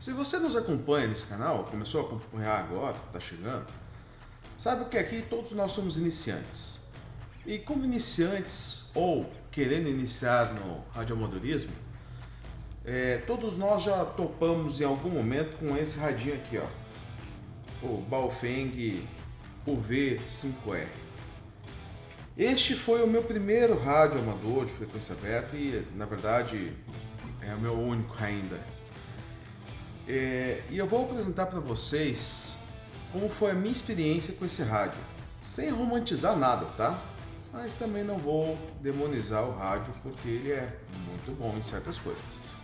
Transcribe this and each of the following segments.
Se você nos acompanha nesse canal, começou a acompanhar agora, está chegando, sabe que aqui todos nós somos iniciantes. E como iniciantes ou querendo iniciar no radioamadorismo, todos nós já topamos em algum momento com esse radinho aqui, ó, o Baofeng UV5R. Este foi o meu primeiro rádio amador de frequência aberta e, na verdade, é o meu único ainda. E eu vou apresentar para vocês como foi a minha experiência com esse rádio, sem romantizar nada, tá? Mas também não vou demonizar o rádio porque ele é muito bom em certas coisas.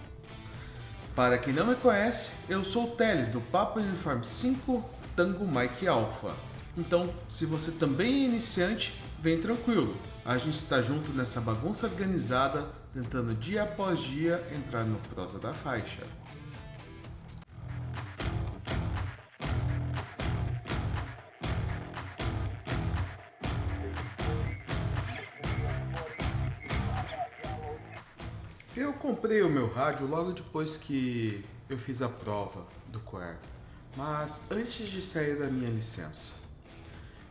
Para quem não me conhece, eu sou o Teles do Papa Uniforme 5 Tango Mike Alpha. Então, se você também é iniciante, vem tranquilo. A gente está junto nessa bagunça organizada, tentando dia após dia entrar no prosa da faixa. Eu comprei o meu rádio logo depois que eu fiz a prova do COER, mas antes de sair da minha licença.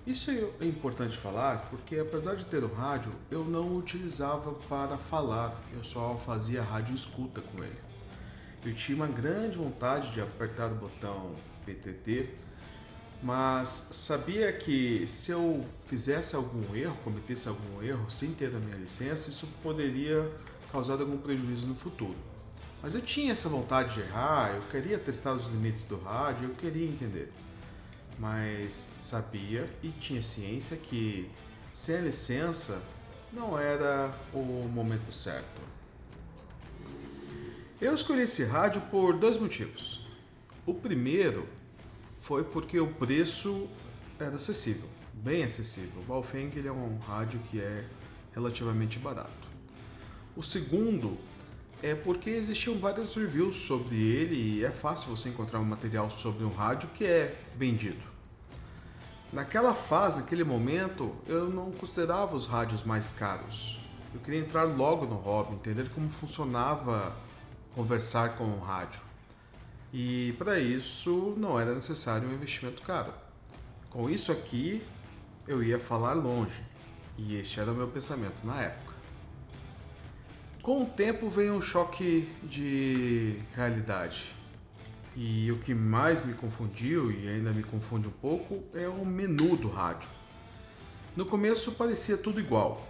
Isso é importante falar porque, apesar de ter o rádio, eu não o utilizava para falar, eu só fazia rádio escuta com ele. Eu tinha uma grande vontade de apertar o botão PTT, mas sabia que se eu fizesse algum erro, cometesse algum erro sem ter a minha licença, isso poderia causar algum prejuízo no futuro. Mas eu tinha essa vontade de errar, eu queria testar os limites do rádio, eu queria entender. Mas sabia e tinha ciência que sem a licença não era o momento certo. Eu escolhi esse rádio por dois motivos. O primeiro foi porque o preço era acessível, bem acessível. O Baofeng ele é um rádio que é relativamente barato. O segundo é porque existiam várias reviews sobre ele e é fácil você encontrar um material sobre um rádio que é vendido. Naquela fase, naquele momento, eu não considerava os rádios mais caros. Eu queria entrar logo no hobby, entender como funcionava conversar com um rádio. E para isso não era necessário um investimento caro. Com isso aqui, eu ia falar longe. E este era o meu pensamento na época. Com o tempo veio um choque de realidade. E o que mais me confundiu, e ainda me confunde um pouco, é o menu do rádio. No começo parecia tudo igual.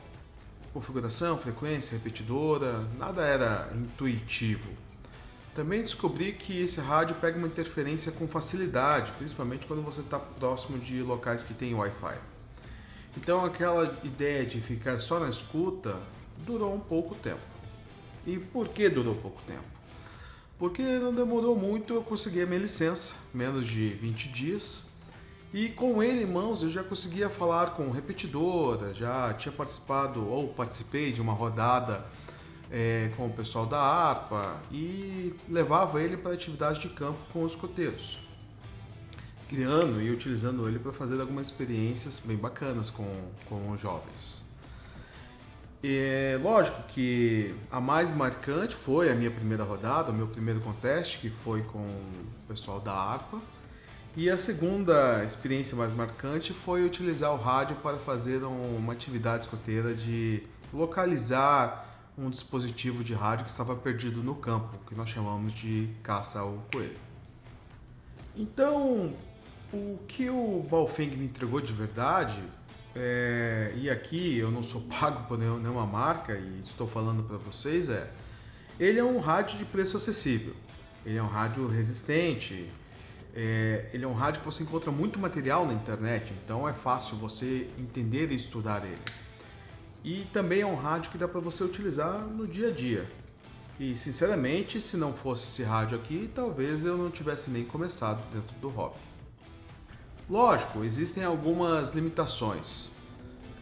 Configuração, frequência, repetidora, nada era intuitivo. Também descobri que esse rádio pega uma interferência com facilidade, principalmente quando você está próximo de locais que tem Wi-Fi. Então aquela ideia de ficar só na escuta durou um pouco tempo. E por que durou pouco tempo? Porque não demorou muito, eu consegui a minha licença, menos de 20 dias. E com ele em mãos eu já conseguia falar com repetidora, já tinha participado ou participei de uma rodada com o pessoal da ARPA e levava ele para atividades de campo com os escoteiros, criando e utilizando ele para fazer algumas experiências bem bacanas com os jovens. É lógico que a mais marcante foi a minha primeira rodada, o meu primeiro contest, que foi com o pessoal da ARPA. E a segunda experiência mais marcante foi utilizar o rádio para fazer uma atividade escoteira de localizar um dispositivo de rádio que estava perdido no campo, que nós chamamos de caça ao coelho. Então, o que o Baofeng me entregou de verdade, e aqui eu não sou pago por nenhuma marca e estou falando para vocês, ele é um rádio de preço acessível, ele é um rádio resistente, ele é um rádio que você encontra muito material na internet, então é fácil você entender e estudar ele. E também é um rádio que dá para você utilizar no dia a dia. E sinceramente, se não fosse esse rádio aqui, talvez eu não tivesse nem começado dentro do hobby. Lógico, existem algumas limitações.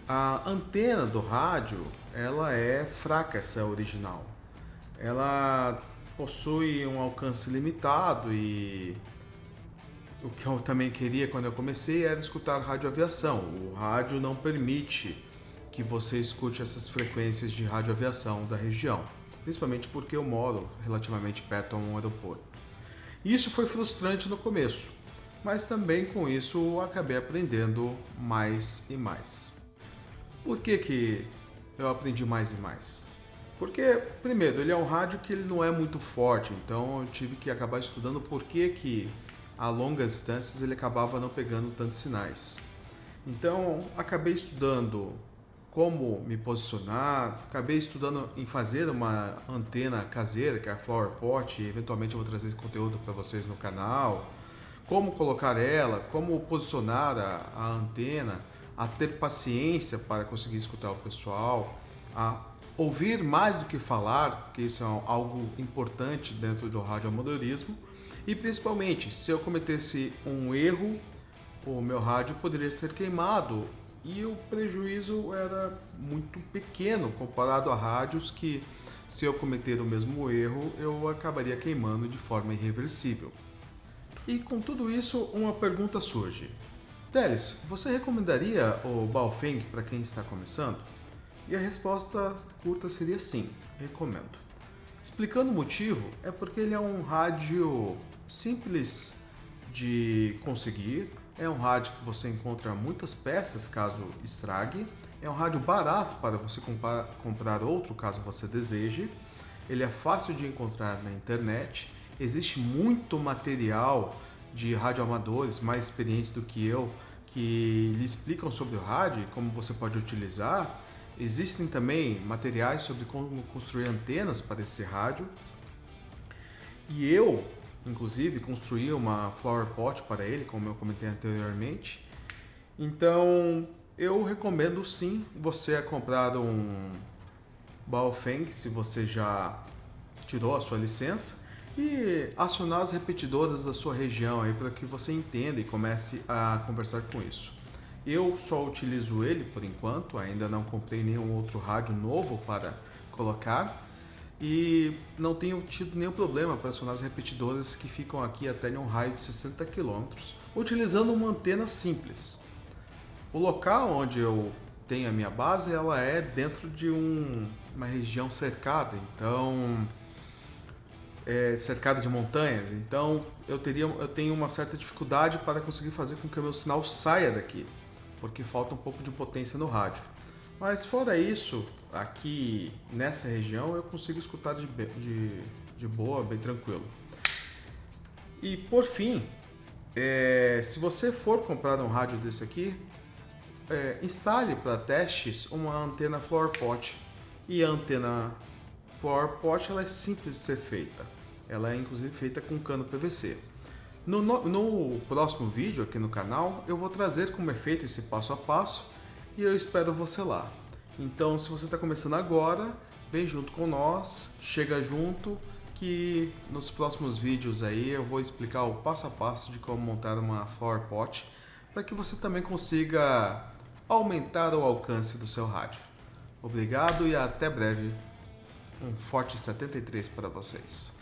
A antena do rádio, ela é fraca, essa é a original. Ela possui um alcance limitado e o que eu também queria quando eu comecei era escutar radioaviação. O rádio não permite que você escute essas frequências de radioaviação da região, principalmente porque eu moro relativamente perto a um aeroporto. Isso foi frustrante no começo, mas também com isso eu acabei aprendendo mais e mais. Por que eu aprendi mais e mais? Porque, primeiro, ele é um rádio que ele não é muito forte, então eu tive que acabar estudando por que a longas distâncias ele acabava não pegando tantos sinais. Então, acabei estudando como me posicionar, acabei estudando em fazer uma antena caseira, que é a Flower Pot, e eventualmente eu vou trazer esse conteúdo para vocês no canal, como colocar ela, como posicionar a antena, a ter paciência para conseguir escutar o pessoal, a ouvir mais do que falar, porque isso é algo importante dentro do radioamadorismo, e principalmente, se eu cometesse um erro, o meu rádio poderia ser queimado e o prejuízo era muito pequeno comparado a rádios que, se eu cometer o mesmo erro, eu acabaria queimando de forma irreversível. E com tudo isso, uma pergunta surge. Teles, você recomendaria o Baofeng para quem está começando? E a resposta curta seria sim, recomendo. Explicando o motivo, é porque ele é um rádio simples de conseguir, é um rádio que você encontra muitas peças caso estrague, é um rádio barato para você comprar outro caso você deseje, ele é fácil de encontrar na internet, existe muito material de radioamadores mais experientes do que eu que lhe explicam sobre o rádio e como você pode utilizar. Existem também materiais sobre como construir antenas para esse rádio. E eu, inclusive, construí uma flower pot para ele, como eu comentei anteriormente. Então, eu recomendo sim você a comprar um Baofeng, se você já tirou a sua licença, e acionar as repetidoras da sua região aí para que você entenda e comece a conversar com isso. Eu só utilizo ele por enquanto, ainda não comprei nenhum outro rádio novo para colocar e não tenho tido nenhum problema para acionar as repetidoras que ficam aqui até em um raio de 60 km, utilizando uma antena simples. O local onde eu tenho a minha base, ela é dentro de uma região cercada, então cercada de montanhas, então eu tenho uma certa dificuldade para conseguir fazer com que o meu sinal saia daqui, porque falta um pouco de potência no rádio. Mas fora isso, aqui nessa região eu consigo escutar de boa, bem tranquilo. E por fim, se você for comprar um rádio desse aqui, instale para testes uma antena Flower Pot. E a antena Flower Pot ela é simples de ser feita. Ela é inclusive feita com cano PVC. No próximo vídeo aqui no canal eu vou trazer como é feito esse passo a passo e eu espero você lá. Então, se você está começando agora, vem junto com nós, chega junto, que nos próximos vídeos aí eu vou explicar o passo a passo de como montar uma Flower Pot para que você também consiga aumentar o alcance do seu rádio. Obrigado e até breve. Um forte 73 para vocês.